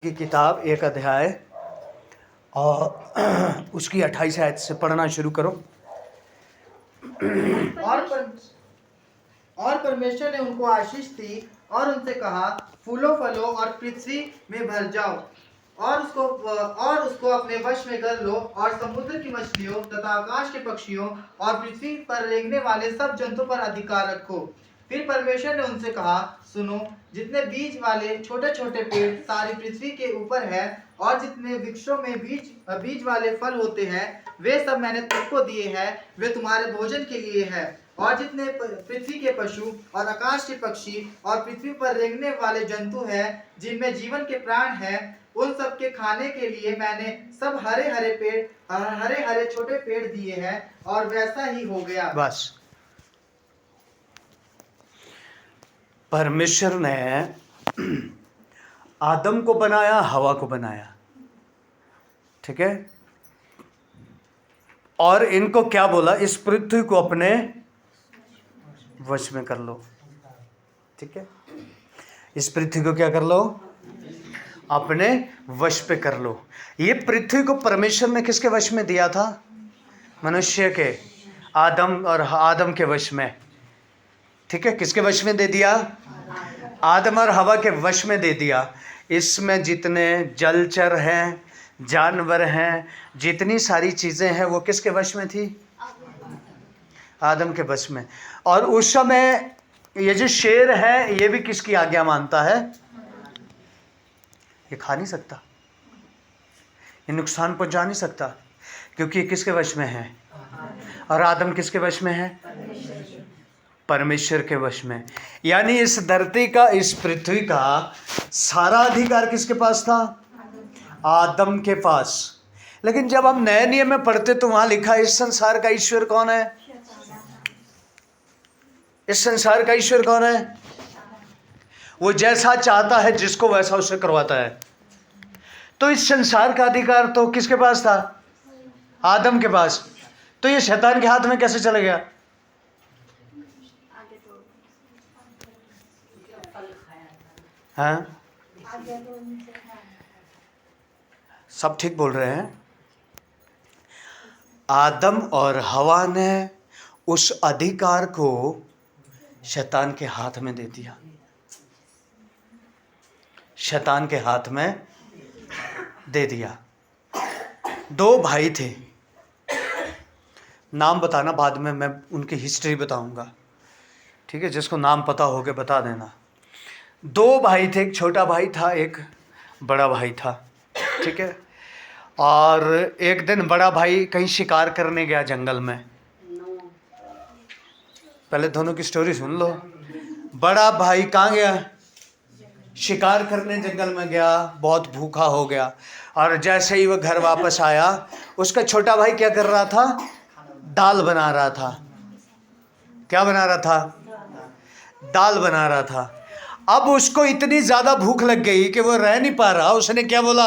की किताब 1 अध्याय और उसकी 28 आयत से पढ़ना शुरू करो। और परमेश्वर ने उनको आशीष दी और उनसे कहा, फूलो फलो और पृथ्वी में भर जाओ और उसको अपने वश में कर लो और समुद्र की मछलियों तथा आकाश के पक्षियों और पृथ्वी पर रेंगने वाले सब जंतु पर अधिकार रखो। फिर परमेश्वर ने उनसे कहा, सुनो, जितने बीज वाले छोटे छोटे पेड़ सारी पृथ्वी के ऊपर है और जितने वृक्षों में बीज वाले फल होते हैं, वे सब मैंने तुमको दिए हैं, वे तुम्हारे भोजन के लिए है। और जितने पृथ्वी के पशु और आकाश के पक्षी और पृथ्वी पर रेंगने वाले जंतु हैं, जिनमें जीवन के प्राण हैं, उन सब के खाने के लिए मैंने सब हरे हरे छोटे पेड़ दिए हैं। और वैसा ही हो गया। बस परमेश्वर ने आदम को बनाया, हवा को बनाया, ठीक है। और इनको क्या बोला? इस पृथ्वी को अपने वश में कर लो, ठीक है। इस पृथ्वी को क्या कर लो? अपने वश पे कर लो। ये पृथ्वी को परमेश्वर ने किसके वश में दिया था? मनुष्य के, आदम और आदम के वश में, ठीक है। किसके वश में दे दिया? आदम और हवा के वश में दे दिया। इसमें जितने जलचर हैं, जानवर हैं, जितनी सारी चीज़ें हैं, वो किसके वश में थी? आदम के वश में। और उस समय ये जो शेर है, ये भी किसकी आज्ञा मानता है? ये खा नहीं सकता, ये नुकसान पहुंचा नहीं सकता, क्योंकि ये किसके वश में है? और आदम किसके वश में है? परमेश्वर के वश में। यानी इस धरती का, इस पृथ्वी का सारा अधिकार किसके पास था? आदम के पास। लेकिन जब हम नए नियम में पढ़ते तो वहां लिखा है, इस संसार का ईश्वर कौन है? इस संसार का ईश्वर कौन है? वो जैसा चाहता है जिसको वैसा उससे करवाता है। तो इस संसार का अधिकार तो किसके पास था? आदम के पास। तो ये शैतान के हाथ में कैसे चला गया? हाँ, सब ठीक बोल रहे हैं। आदम और हवा ने उस अधिकार को शैतान के हाथ में दे दिया। शैतान के हाथ में दे दिया। 2 भाई थे, नाम बताना बाद में, मैं उनकी हिस्ट्री बताऊंगा, ठीक है। जिसको नाम पता होगे बता देना। 2 भाई थे, एक छोटा भाई था, एक बड़ा भाई था, ठीक है। और एक दिन बड़ा भाई कहीं शिकार करने गया जंगल में। पहले दोनों की स्टोरी सुन लो। बड़ा भाई कहाँ गया? शिकार करने जंगल में गया, बहुत भूखा हो गया। और जैसे ही वह घर वापस आया, उसका छोटा भाई क्या कर रहा था? दाल बना रहा था। क्या बना रहा था? दाल बना रहा था। अब उसको इतनी ज़्यादा भूख लग गई कि वो रह नहीं पा रहा। उसने क्या बोला?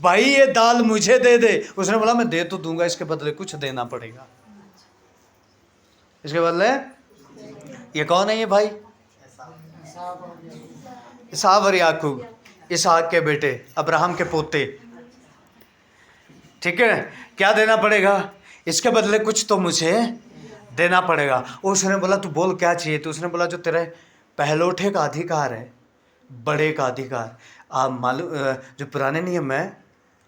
भाई ये दाल मुझे दे दे। उसने बोला, मैं दे तो दूंगा, इसके बदले कुछ देना पड़ेगा। इसके बदले ये कौन है? ये भाई इसहाक और याकूब, इसहाक के बेटे, अब्राहम के पोते, ठीक है। क्या देना पड़ेगा? इसके बदले कुछ तो मुझे देना पड़ेगा। उसने बोला, तू बोल क्या चाहिए? तो उसने बोला, जो तेरे पहलोठे का अधिकार है, बड़े का अधिकार। आप मालूम, जो पुराने नियम में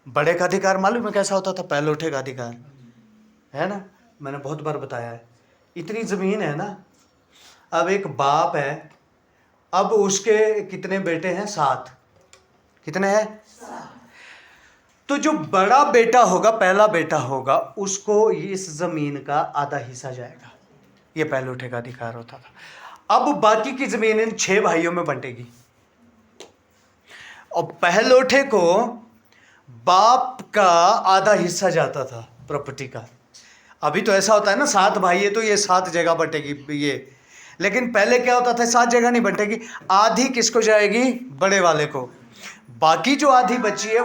बड़े का अधिकार मालूम है कैसा होता था? पहलोठे का अधिकार है ना, मैंने बहुत बार बताया है। इतनी ज़मीन है ना, अब एक बाप है, अब उसके कितने बेटे हैं? 7। कितने हैं? 7। तो जो बड़ा बेटा होगा, पहला बेटा होगा, उसको इस ज़मीन का आधा हिस्सा जाएगा। ये पहलोठे का अधिकार होता था। अब बाकी की ज़मीन इन 6 भाइयों में बंटेगी। और पहलोठे को बाप का आधा हिस्सा जाता था प्रॉपर्टी का। अभी तो ऐसा होता है ना, 7 भाई है तो ये 7 जगह बंटेगी ये। लेकिन पहले क्या होता था? 7 जगह नहीं बंटेगी, आधी किसको जाएगी? बड़े वाले को। बाकी जो आधी बची है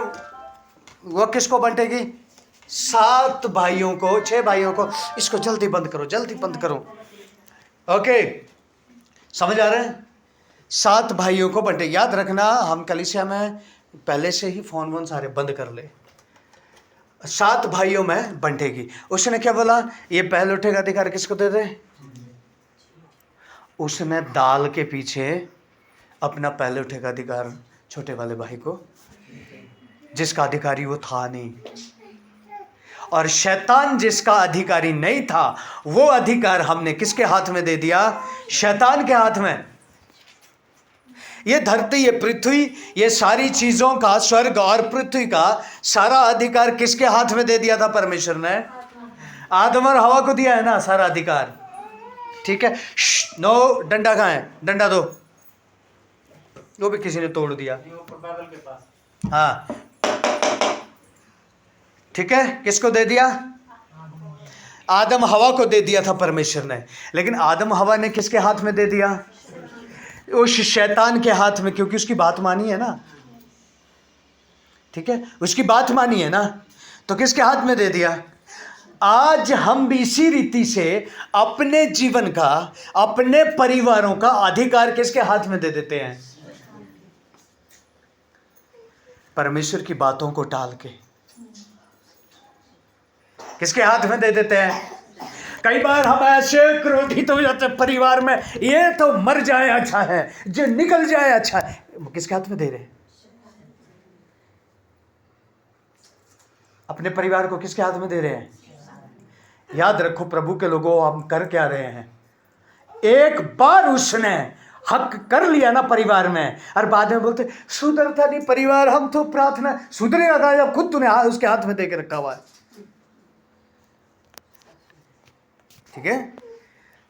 वो किसको बंटेगी? 7 भाइयों को, 6 भाइयों को। इसको जल्दी बंद करो, जल्दी बंद करो। ओके, समझ आ रहे हैं? 7 भाइयों को बंटे। याद रखना, हम कलीसिया में पहले से ही फोन वोन सारे बंद कर ले। 7 भाइयों में बंटेगी। उसने क्या बोला, ये पहले उठेगा अधिकार किसको दे दे? उसने दाल के पीछे अपना पहले उठेगा अधिकार छोटे वाले भाई को, जिसका अधिकारी वो था नहीं। और शैतान जिसका अधिकारी नहीं था, वो अधिकार हमने किसके हाथ में दे दिया? शैतान के हाथ में। ये धरती, ये पृथ्वी, ये सारी चीजों का, स्वर्ग और पृथ्वी का सारा अधिकार किसके हाथ में दे दिया था परमेश्वर ने? आदम और हवा को दिया है ना सारा अधिकार। ठीक है, नो, डंडा कहाँ है? डंडा दो। वो भी किसी ने तोड़ दिया। हाँ, ठीक है, किसको दे दिया? आदम हवा को दे दिया था परमेश्वर ने। लेकिन आदम हवा ने किसके हाथ में दे दिया? उस शैतान के हाथ में, क्योंकि उसकी बात मानी है ना। ठीक है, उसकी बात मानी है ना, तो किसके हाथ में दे दिया? आज हम भी इसी रीति से अपने जीवन का, अपने परिवारों का अधिकार किसके हाथ में दे देते हैं? परमेश्वर की बातों को टाल के किसके हाथ में दे देते हैं? कई बार हम ऐसे क्रोधित हो जाते हैं परिवार में, ये तो मर जाए अच्छा है, जो निकल जाए अच्छा है। किसके हाथ में दे रहे हैं? अपने परिवार को किसके हाथ में दे रहे हैं? याद रखो प्रभु के लोगों, हम कर क्या रहे हैं? एक बार उसने हक कर लिया ना परिवार में, और बाद में बोलते सुधरता नहीं परिवार, हम तो प्रार्थना सुधरेगा था जब खुद तूने उसके हाथ में दे के रखा हुआ है। ठीक है,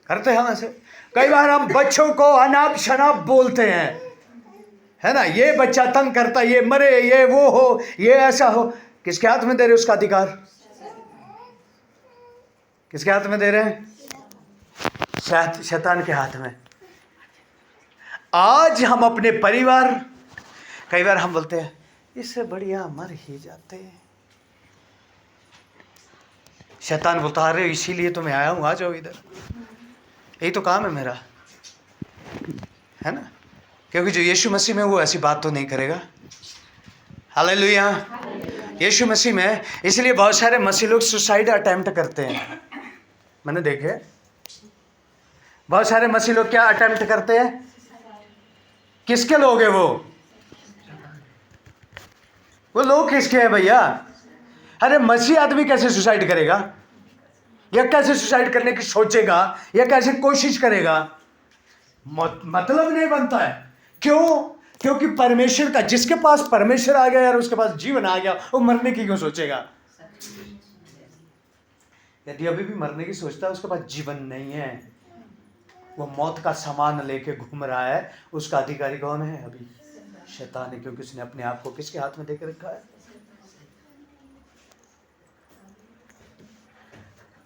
करते हैं हम ऐसे। कई बार हम बच्चों को अनाप शनाप बोलते हैं, है ना, ये बच्चा तंग करता, ये मरे, ये वो हो, ये ऐसा हो। किसके हाथ में दे रहे उसका अधिकार? किसके हाथ में दे रहे हैं? शैतान के हाथ में। आज हम अपने परिवार, कई बार हम बोलते हैं इससे बढ़िया मर ही जाते हैं। शैतान बोलता अरे इसीलिए तो मैं आया हूं, आ जाओ इधर, यही तो काम है मेरा, है ना। क्योंकि जो यीशु मसीह में वो ऐसी बात तो नहीं करेगा। हालेलुया। यीशु मसीह में, इसलिए बहुत सारे मसीह लोग सुसाइड अटेम्प्ट करते हैं। मैंने देखे बहुत सारे मसीह लोग क्या अटेम्प्ट करते हैं? किसके लोग हैं वो लोग किसके हैं भैया? अरे मसीह आदमी कैसे सुसाइड करेगा, या कैसे सुसाइड करने की सोचेगा, या कैसे कोशिश करेगा? मतलब नहीं बनता है। क्यों? क्योंकि परमेश्वर का, जिसके पास परमेश्वर आ गया यार, उसके पास जीवन आ गया, वो मरने की क्यों सोचेगा? यदि अभी भी मरने की सोचता है, उसके पास जीवन नहीं है, वो मौत का सामान लेके घूम रहा है। उसका अधिकारी कौन है? अभी शैतान है, क्योंकि उसने अपने आप को किसके हाथ में देकर रखा है?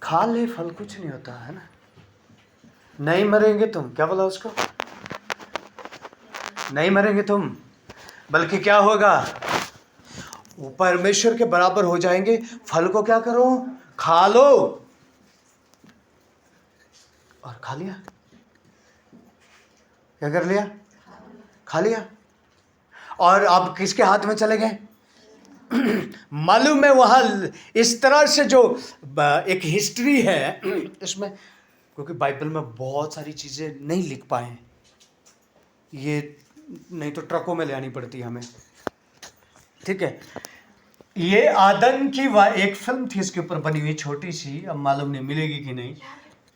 खा ले फल, कुछ नहीं होता है ना। नहीं मरेंगे तुम, क्या बोला उसको? नहीं मरेंगे तुम, बल्कि क्या होगा? वो परमेश्वर के बराबर हो जाएंगे। फल को क्या करो? खा लो। और खा लिया, क्या कर लिया? खा लिया। और अब किसके हाथ में चले गए? मालूम है वहाँ इस तरह से जो एक हिस्ट्री है इसमें, क्योंकि बाइबल में बहुत सारी चीज़ें नहीं लिख पाए, ये नहीं तो ट्रकों में ले आनी पड़ती हमें। ठीक है, ये आदन की एक फिल्म थी इसके ऊपर बनी हुई, छोटी सी, अब मालूम नहीं मिलेगी कि नहीं।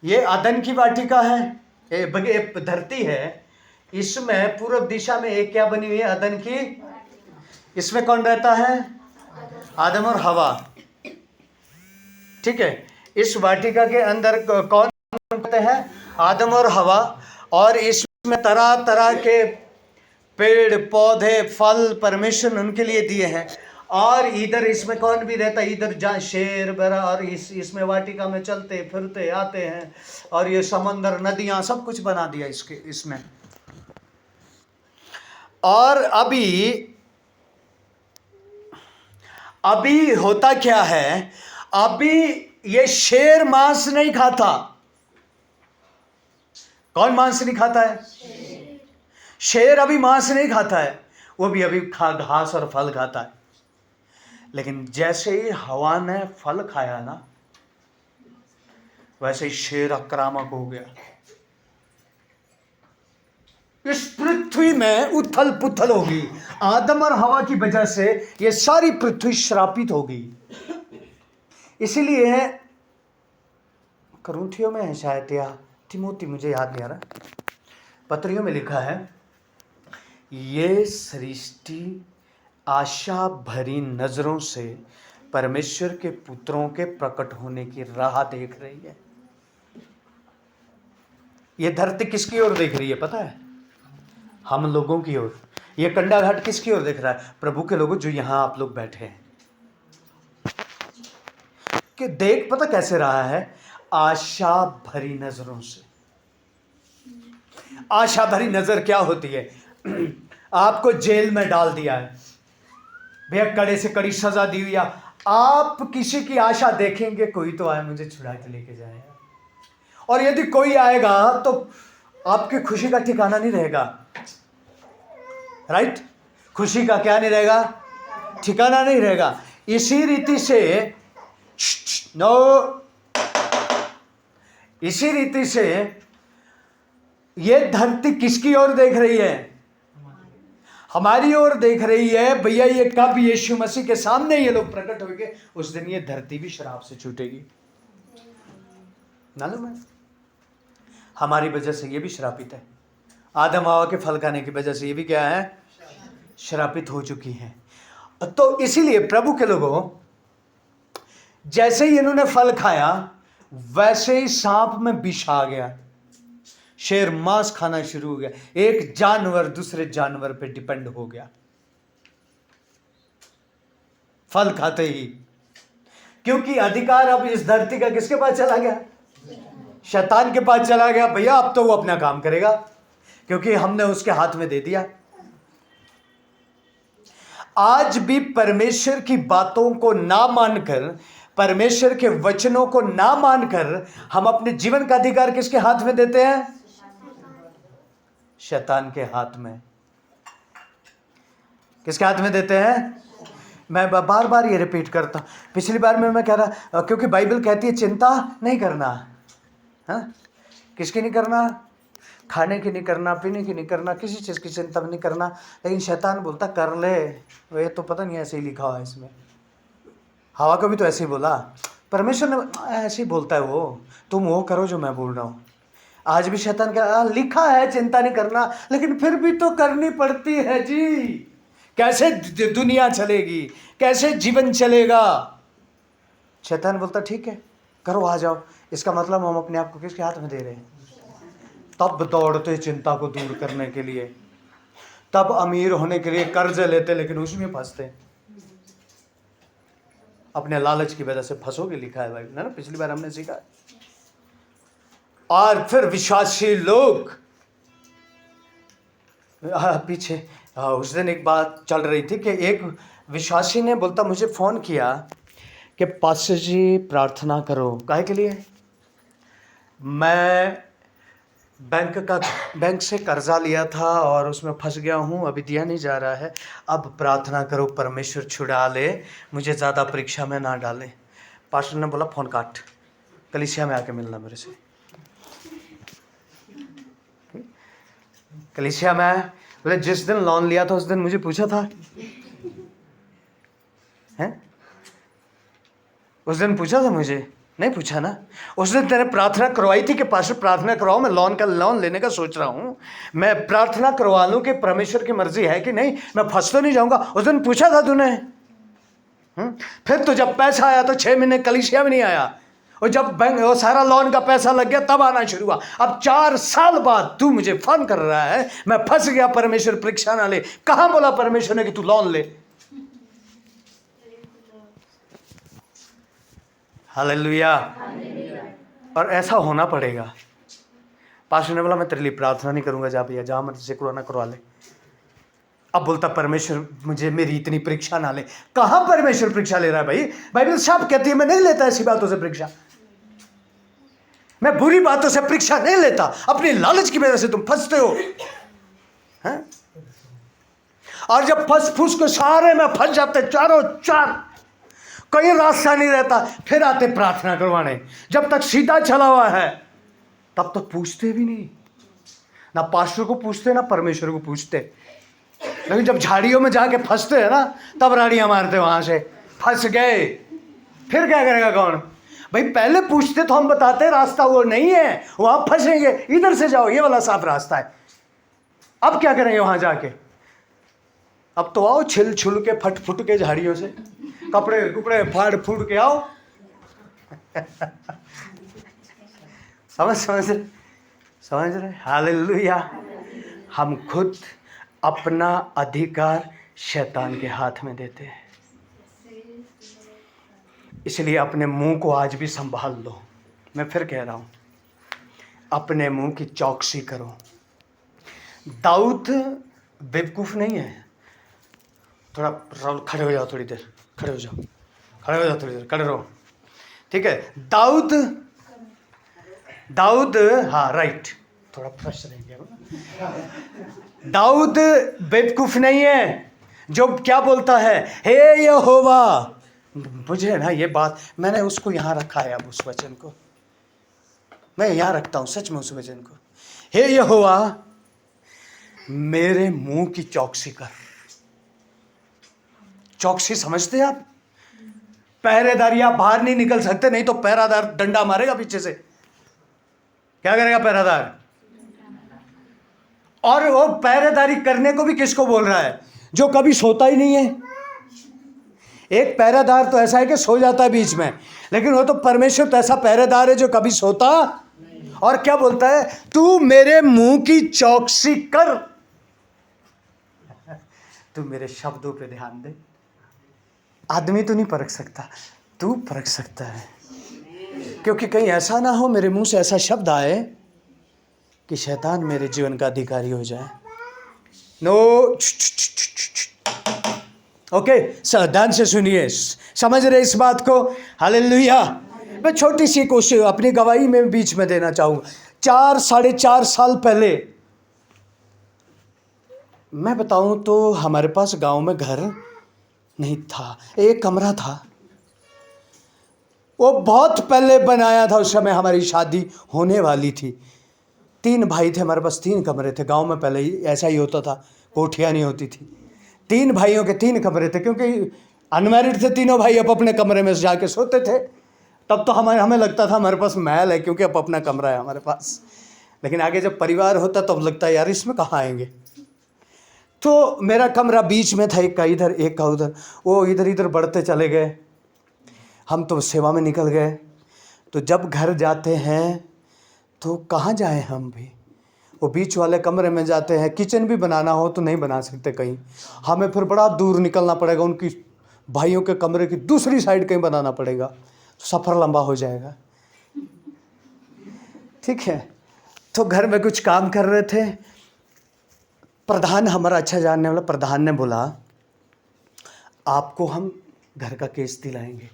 ये आदन की वाटिका है, एक धरती है, इसमें पूर्व दिशा में एक क्या बनी हुई है? आदन की। इसमें कौन रहता है? आदम और हवा। ठीक है, इस वाटिका के अंदर कौन रहते हैं? आदम और हवा। और इसमें तरह तरह के पेड़ पौधे फल परमेश्वर ने उनके लिए दिए हैं। और इधर इसमें कौन भी रहता है? इधर जहाँ शेर बरा, और इसमें वाटिका में चलते फिरते आते हैं, और ये समंदर नदियाँ सब कुछ बना दिया इसमें। और अभी होता क्या है? अभी ये शेर मांस नहीं खाता। कौन मांस नहीं खाता है? शेर अभी मांस नहीं खाता है। वो भी अभी घास और फल खाता है। लेकिन जैसे ही हवा ने फल खाया ना, वैसे ही शेर आक्रामक हो गया। इस पृथ्वी में उथल पुथल होगी। आदम और हवा की वजह से ये सारी पृथ्वी श्रापित होगी। इसीलिए करूंथियों में है शायद, या तिमोती, मुझे याद नहीं आ रहा, पत्रियों में लिखा है, ये सृष्टि आशा भरी नजरों से परमेश्वर के पुत्रों के प्रकट होने की राह देख रही है। ये धरती किसकी ओर देख रही है पता है? हम लोगों की ओर। ये कंडा घाट किसकी ओर देख रहा है? प्रभु के लोगों, जो यहां आप लोग बैठे हैं। कि देख पता कैसे रहा है? आशा भरी नजरों से। आशा भरी नजर क्या होती है? आपको जेल में डाल दिया है भैया, कड़े से कड़ी सजा दी हुई, आप किसी की आशा देखेंगे कोई तो आए मुझे छुड़ा के लेके जाएगा, और यदि कोई आएगा तो आपकी खुशी का ठिकाना नहीं रहेगा। राइट? खुशी का क्या नहीं रहेगा? ठिकाना नहीं रहेगा। इसी रीति से इसी रीति से ये धरती किसकी ओर देख रही है? हमारी ओर देख रही है। भैया ये कब यीशु मसीह के सामने ये लोग प्रकट होंगे, उस दिन ये धरती भी शराब से छूटेगी। मालूम है? हमारी वजह से ये भी श्रापित है। आदम हवा के फल खाने की वजह से ये भी क्या है? श्रापित हो चुकी है। तो इसीलिए प्रभु के लोगों, जैसे ही इन्होंने फल खाया वैसे ही सांप में विष आ गया, शेर मांस खाना शुरू हो गया, एक जानवर दूसरे जानवर पे डिपेंड हो गया फल खाते ही। क्योंकि अधिकार अब इस धरती का किसके पास चला गया? शैतान के पास चला गया। भैया अब तो वो अपना काम करेगा, क्योंकि हमने उसके हाथ में दे दिया। आज भी परमेश्वर की बातों को ना मानकर, परमेश्वर के वचनों को ना मानकर हम अपने जीवन का अधिकार किसके हाथ में देते हैं? शैतान के हाथ में। किसके हाथ में देते हैं? मैं बार बार ये रिपीट करता हूं। पिछली बार में मैं कह रहा, क्योंकि बाइबल कहती है चिंता नहीं करना। हाँ? किसकी नहीं करना? खाने की नहीं करना, पीने की नहीं करना, किसी चीज़ की चिंता नहीं करना। लेकिन शैतान बोलता कर ले, ये तो पता नहीं ऐसे ही लिखा हुआ है इसमें। हवा को भी तो ऐसे ही बोला, परमेश्वर ने ऐसे ही बोलता है वो, तुम वो करो जो मैं बोल रहा हूँ। आज भी शैतान का लिखा है चिंता नहीं करना, लेकिन फिर भी तो करनी पड़ती है जी। कैसे दुनिया चलेगी, कैसे जीवन चलेगा? शैतान बोलता ठीक है करो, आ जाओ। इसका मतलब हम अपने आप को किसके हाथ में दे रहे हैं? तब दौड़ते चिंता को दूर करने के लिए, तब अमीर होने के लिए कर्ज लेते, लेकिन उसमें फंसते। अपने लालच की वजह से फंसोगे, लिखा है बाइबल, ना पिछली बार हमने सीखा। और फिर विश्वासी लोग पीछे, उस दिन एक बात चल रही थी कि एक विश्वासी ने बोलता, मुझे फ़ोन किया कि पास्टर जी प्रार्थना करो। काहे के लिए? मैं बैंक से कर्जा लिया था और उसमें फंस गया हूँ, अभी दिया नहीं जा रहा है। अब प्रार्थना करो परमेश्वर छुड़ा ले, मुझे ज़्यादा परीक्षा में ना डाले। पास्टर ने बोला फ़ोन काट, कलीसिया में आके मिलना मेरे से। कलीसिया में बोले जिस दिन लोन लिया था उस दिन मुझे पूछा था हैं? उस दिन पूछा था मुझे? नहीं पूछा ना। उस दिन तेरे प्रार्थना करवाई थी कि पास्टर प्रार्थना करवाओ, मैं लोन लेने का सोच रहा हूँ, मैं प्रार्थना करवा लूँ कि परमेश्वर की मर्जी है कि नहीं, मैं फंस तो नहीं जाऊँगा। उस दिन पूछा था तूने? फिर तो जब पैसा आया तो 6 महीने कलीसिया में नहीं आया, और जब बैंक वो सारा लोन का पैसा लग गया तब आना शुरू हुआ। अब 4 साल बाद तू मुझे फोन कर रहा है, मैं फंस गया, परमेश्वर परीक्षा ना ले। कहाँ बोला परमेश्वर ने कि तू लोन ले? हालेलुया। और ऐसा होना पड़ेगा। पास्टर ने बोला मैं तेरे लिए प्रार्थना नहीं करूंगा, जा भैया, जहाँ मर्जी से करवाना करवा ले। अब बोलता परमेश्वर मुझे मेरी इतनी परीक्षा ना ले। कहाँ परमेश्वर परीक्षा ले रहा है भाई? बाइबल साफ कहती है मैं नहीं लेता ऐसी बातों से परीक्षा, मैं बुरी बातों से परीक्षा नहीं लेता। अपनी लालच की वजह से तुम फंसते हो। हैं? और जब फंस फूस के सारे में फंस जाते चारों चार, कहीं रास्ता नहीं रहता, फिर आते प्रार्थना करवाने। जब तक सीधा चला हुआ है तब तक पूछते भी नहीं, ना पास्टर को पूछते ना परमेश्वर को पूछते। लेकिन जब झाड़ियों में जाके फंसते हैं ना, तब राड़ियां मारते वहां से, फंस गए। फिर क्या करेगा कौन? भाई पहले पूछते तो हम बताते रास्ता वो नहीं है, वहां फंसेंगे, इधर से जाओ, ये वाला साफ रास्ता है। अब क्या करेंगे वहां जाके? अब तो आओ छिल छुल के फट फुट के झाड़ियों से, कपड़े कुपड़े फाड़ फूट के आओ। समझ रहे? हालेलुया। हम खुद अपना अधिकार शैतान के हाथ में देते हैं। इसलिए अपने मुंह को आज भी संभाल लो। मैं फिर कह रहा हूं, अपने मुंह की चौकसी करो। दाऊद बेवकूफ नहीं है। थोड़ा राहुल खड़े हो जाओ, थोड़ी देर खड़े हो जाओ, थोड़ी देर खड़े रहो, ठीक है? दाऊद हाँ राइट, थोड़ा फ्रेश रहेंगे। दाऊद बेवकूफ नहीं है जो क्या बोलता है, हे यहोवा। मुझे ना ये बात, मैंने उसको यहाँ रखा है, अब उस वचन को मैं यहाँ रखता हूँ, सच में उस वचन को। हे यहोवा मेरे मुंह की चौकसी कर। चौकसी समझते हैं आप? पहरेदार या बाहर नहीं निकल सकते, नहीं तो पहरादार डंडा मारेगा पीछे से। क्या करेगा पहरेदार? और वो पहरेदारी करने को भी किसको बोल रहा है? जो कभी सोता ही नहीं है। एक पहरेदार तो ऐसा है कि सो जाता है बीच में, लेकिन वो तो परमेश्वर तो ऐसा पहरेदार है जो कभी सोता। और क्या बोलता है? तू मेरे मुंह की चौकसी कर। तू मेरे शब्दों पे ध्यान दे। आदमी तो नहीं परख सकता, तू परख सकता है। क्योंकि कहीं ऐसा ना हो मेरे मुंह से ऐसा शब्द आए कि शैतान मेरे जीवन का अधिकारी हो जाए। नो, ओके, ध्यान से सुनिए, समझ रहे इस बात को? हालेलुया। मैं छोटी सी कोशिश अपनी गवाही में बीच में देना चाहूँगा। 4-4.5 साल पहले मैं बताऊं तो हमारे पास गांव में घर नहीं था, एक कमरा था। वो बहुत पहले बनाया था, उस समय हमारी शादी होने वाली थी। 3 भाई थे हमारे पास, 3 कमरे थे। गांव में पहले ही ऐसा ही होता था, कोठियाँ नहीं होती थी। 3 भाइयों के 3 कमरे थे, क्योंकि अनमैरिड थे तीनों भाई, अब अपने कमरे में जाके सोते थे। तब तो हमें लगता था हमारे पास महल है, क्योंकि अब अपना कमरा है हमारे पास। लेकिन आगे जब परिवार होता तब लगता है यार इसमें कहाँ आएंगे। तो मेरा कमरा बीच में था, एक का इधर एक का उधर। वो इधर इधर बढ़ते चले गए, हम तो सेवा में निकल गए। तो जब घर जाते हैं तो कहाँ जाए हम भी, वो बीच वाले कमरे में जाते हैं। किचन भी बनाना हो तो नहीं बना सकते कहीं, हमें फिर बड़ा दूर निकलना पड़ेगा, उनकी भाइयों के कमरे की दूसरी साइड कहीं बनाना पड़ेगा, तो सफ़र लंबा हो जाएगा। ठीक है, तो घर में कुछ काम कर रहे थे। प्रधान, हमारा अच्छा जानने वाला प्रधान ने बोला आपको हम घर का केस दिलाएंगे।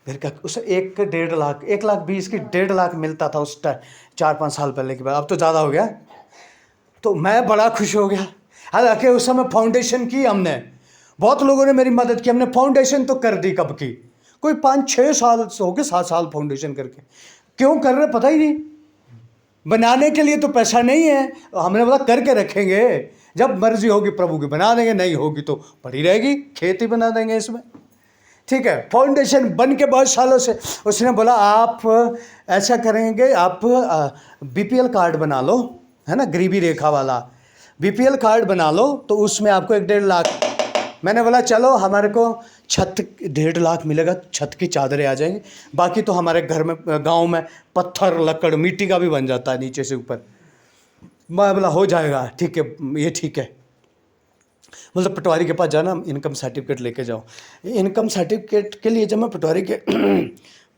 घर का उसे 1.5 लाख, 1,20,000 की 1.5 लाख मिलता था उस टाइम, 4-5 साल पहले की बात, अब तो ज़्यादा हो गया। तो मैं बड़ा खुश हो गया। हालांकि उस समय फाउंडेशन की हमने, बहुत लोगों ने मेरी मदद की, हमने फाउंडेशन तो कर दी कब की, कोई 5-6 साल हो गए, 7 साल फाउंडेशन करके। क्यों कर रहे पता ही नहीं, बनाने के लिए तो पैसा नहीं है। हमने बोला करके रखेंगे, जब मर्जी होगी प्रभु की बना देंगे, नहीं होगी तो पड़ी रहेगी, खेती बना देंगे इसमें। ठीक है, फाउंडेशन बन के बहुत सालों से। उसने बोला आप ऐसा करेंगे, आप बीपीएल कार्ड बना लो, है ना, गरीबी रेखा वाला बीपीएल कार्ड बना लो, तो उसमें आपको 1.5 लाख। मैंने बोला चलो, हमारे को छत 1.5 लाख मिलेगा, छत की चादरें आ जाएंगी, बाकी तो हमारे घर में गांव में पत्थर लकड़ मिट्टी का भी बन जाता है नीचे से ऊपर। मैं बोला हो जाएगा, ठीक है, ये ठीक है। मतलब पटवारी के पास जाना, इनकम सर्टिफिकेट लेके जाओ। इनकम सर्टिफिकेट के लिए जब मैं पटवारी के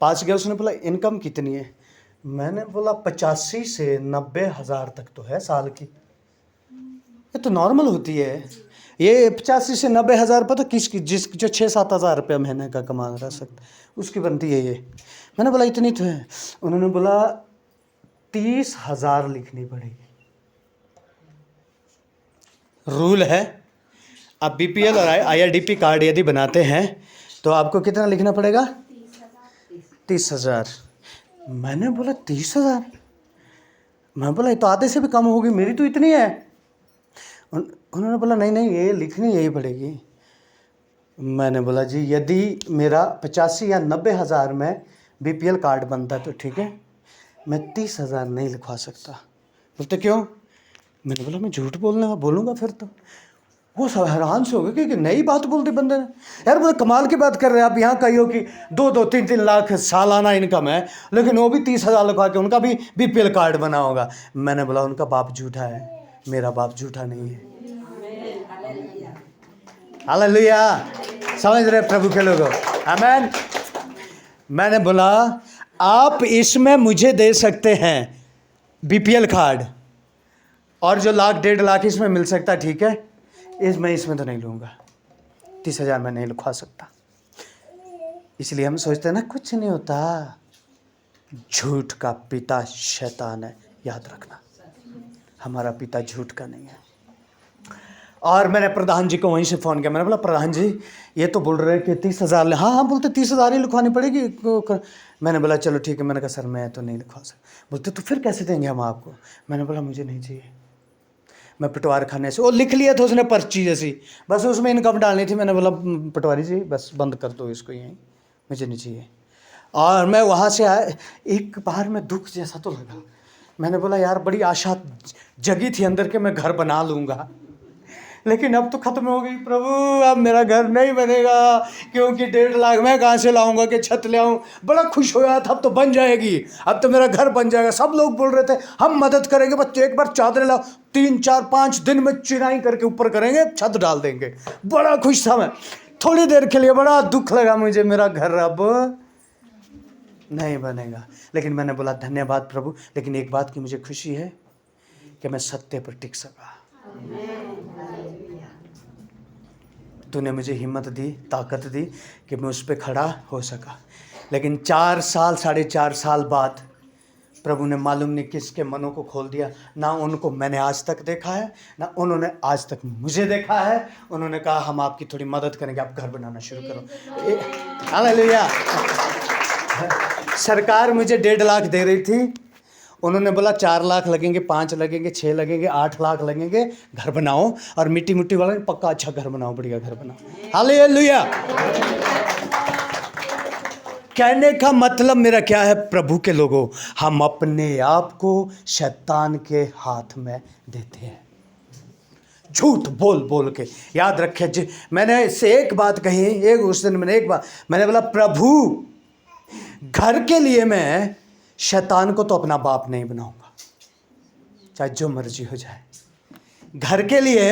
पास गया, उसने बोला इनकम कितनी है? मैंने बोला 85 से 90 हज़ार तक तो है साल की, ये तो नॉर्मल होती है। ये 85 से 90 हज़ार पता किसकी, जो 6-7 हज़ार रुपये महीने का कमा रह सकता, उसकी बनती है ये। मैंने बोला इतनी तो है। उन्होंने बोला 30,000 लिखनी पड़ेगी, रूल है। आप बीपीएल और आईआरडीपी कार्ड यदि बनाते हैं तो आपको कितना लिखना पड़ेगा? 30,000। मैंने बोला 30,000? मैं बोला ये तो आधे से भी कम होगी, मेरी तो इतनी है। उन्होंने बोला नहीं नहीं, ये लिखनी यही पड़ेगी। मैंने बोला जी यदि मेरा 85 या 90,000 में बीपीएल कार्ड बनता तो ठीक है, मैं 30,000 नहीं लिखवा सकता। बोलते क्यों? मैंने बोला मैं झूठ बोलूँगा फिर तो। वो सब हैरान से हो गए कि नई बात बोल दी बंदे ने। यार बोले कमाल की बात कर रहे हैं आप, यहाँ कहियो कि 2-3 लाख सालाना इनकम है, लेकिन वो भी 30,000 लिखवा के उनका भी बीपीएल कार्ड बना होगा। मैंने बोला उनका बाप झूठा है, मेरा बाप झूठा नहीं है। हालेलुया, समझ रहे प्रभु के लोगों? आमीन। मैंने बोला आप इसमें मुझे दे सकते हैं बीपीएल कार्ड, और जो 1,00,000-1.5 इसमें मिल सकता ठीक है, इसमें तो नहीं लूँगा। 30,000 में नहीं लिखवा सकता। इसलिए हम सोचते हैं ना कुछ नहीं होता। झूठ का पिता शैतान है, याद रखना। हमारा पिता झूठ का नहीं है। और मैंने प्रधान जी को वहीं से फ़ोन किया। मैंने बोला प्रधान जी ये तो बोल रहे हैं कि 30,000। हाँ बोलते 30,000 ही लिखवानी पड़ेगी। मैंने बोला चलो ठीक है। मैंने कहा सर मैं तो नहीं लिखवा सकता। बोलते तो फिर कैसे देंगे हम आपको? मैंने बोला मुझे नहीं चाहिए। मैं पटवार खाने से वो लिख लिया था उसने पर्ची जैसी, बस उसमें इनकम डालनी थी। मैंने बोला पटवारी जी बस बंद कर दो इसको, यहीं मुझे नहीं चाहिए। और मैं वहाँ से आया, एक बार में दुख जैसा तो लगा। मैंने बोला यार बड़ी आशा जगी थी अंदर के मैं घर बना लूँगा, लेकिन अब तो ख़त्म हो गई प्रभु। अब मेरा घर नहीं बनेगा, क्योंकि 1.5 लाख मैं कहाँ से लाऊंगा कि छत ले आऊँ। बड़ा खुश होया था अब तो बन जाएगी, अब तो मेरा घर बन जाएगा। सब लोग बोल रहे थे हम मदद करेंगे, बच्चे एक बार चादर लाओ, 3-4-5 दिन में चिनाई करके ऊपर करेंगे, छत डाल देंगे। बड़ा खुश था मैं। थोड़ी देर के लिए बड़ा दुख लगा मुझे, मेरा घर अब नहीं बनेगा। लेकिन मैंने बोला धन्यवाद प्रभु, लेकिन एक बात की मुझे खुशी है कि मैं सत्य पर टिक सका। तूने मुझे हिम्मत दी, ताकत दी कि मैं उस पर खड़ा हो सका। लेकिन 4 साल 4.5 साल बाद प्रभु ने मालूम नहीं किसके मनों को खोल दिया। ना उनको मैंने आज तक देखा है, ना उन्होंने आज तक मुझे देखा है। उन्होंने कहा हम आपकी थोड़ी मदद करेंगे, आप घर बनाना शुरू करो। हालेलुया। सरकार मुझे 1.5 लाख दे रही थी। उन्होंने बोला 4 लाख लगेंगे, 5 लगेंगे, 6 लगेंगे, 8 लाख लगेंगे, घर बनाओ। और मिट्टी वाला पक्का अच्छा घर बनाओ, बढ़िया घर बनाओ। हालेलुया। कहने का मतलब मेरा क्या है प्रभु के लोगों, हम अपने आप को शैतान के हाथ में देते हैं, झूठ बोल बोल के। याद रखे जी, मैंने इससे एक बात कही, उस दिन मैंने एक बात मैंने बोला प्रभु घर के लिए मैं शैतान को तो अपना बाप नहीं बनाऊंगा, चाहे जो मर्जी हो जाए। घर के लिए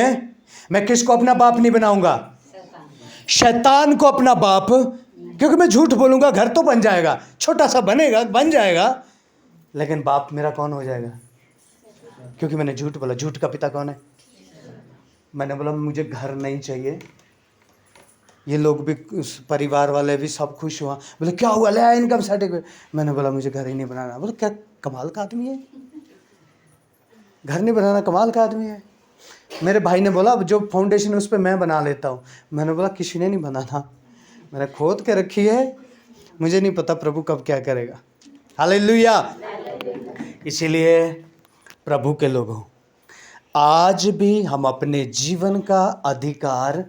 मैं किसको अपना बाप नहीं बनाऊंगा? शैतान को अपना बाप। क्योंकि मैं झूठ बोलूंगा घर तो बन जाएगा, छोटा सा बनेगा, बन जाएगा, लेकिन बाप मेरा कौन हो जाएगा? क्योंकि मैंने झूठ बोला। झूठ का पिता कौन है? मैंने बोला मुझे घर नहीं चाहिए। ये लोग भी, परिवार वाले भी सब खुश हुआ। बोले क्या हुआ, ले आया इनकम सर्टिफिकेट। मैंने बोला मुझे घर ही नहीं बनाना। बोले क्या कमाल का आदमी है, घर नहीं बनाना कमाल का आदमी है। मेरे भाई ने बोला जो फाउंडेशन उस पर मैं बना लेता हूँ। मैंने बोला किसी ने नहीं बनाना, मैंने खोद के रखी है, मुझे नहीं पता प्रभु कब क्या करेगा। हालेलुया। इसीलिए प्रभु के लोगों, आज भी हम अपने जीवन का अधिकार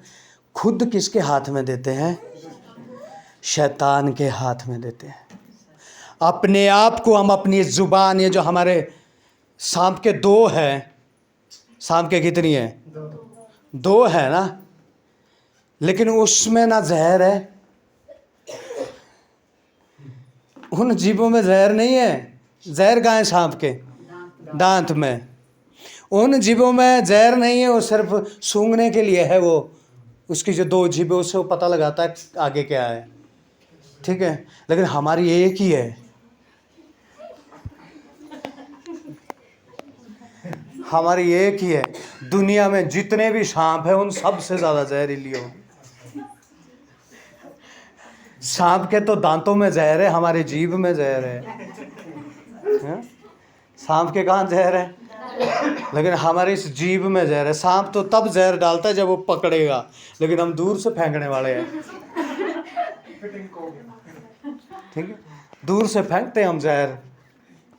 खुद किसके हाथ में देते हैं? शैतान के हाथ में देते हैं। अपने आप को हम अपनी जुबान, ये जो हमारे सांप के 2 हैं, सांप के कितनी है? 2 है ना, लेकिन उसमें ना जहर है। उन जीभों में जहर नहीं है। जहर कहाँ है? सांप के दांत में। उन जीभों में जहर नहीं है, वो सिर्फ सूंघने के लिए है। वो उसकी जो 2 जीभें, उससे वो पता लगाता है आगे क्या है, ठीक है। लेकिन हमारी एक ही है, हमारी एक ही है। दुनिया में जितने भी सांप हैं उन सब से ज़्यादा जहरीली हो। सांप के तो दांतों में जहर है, हमारे जीभ में जहर है। सांप के कहाँ जहर है? लेकिन हमारे इस जीभ में जहर है। सांप तो तब जहर डालता है जब वो पकड़ेगा, लेकिन हम दूर से फेंकने वाले हैं। ठीक है, दूर से फेंकते हैं हम जहर,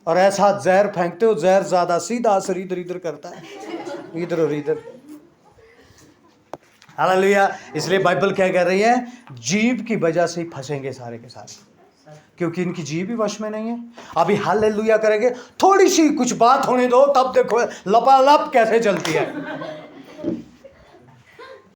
और ऐसा जहर फेंकते हो, जहर ज्यादा सीधा असर इधर इधर करता है, इधर और इधर। हालेलुया। इसलिए बाइबल क्या कह रही है, जीभ की वजह से ही फंसेंगे सारे के सारे, क्योंकि इनकी जीभ भी वश में नहीं है। अभी हालेलुया करेंगे, थोड़ी सी कुछ बात होने दो, तब देखो लपालप कैसे जलती है।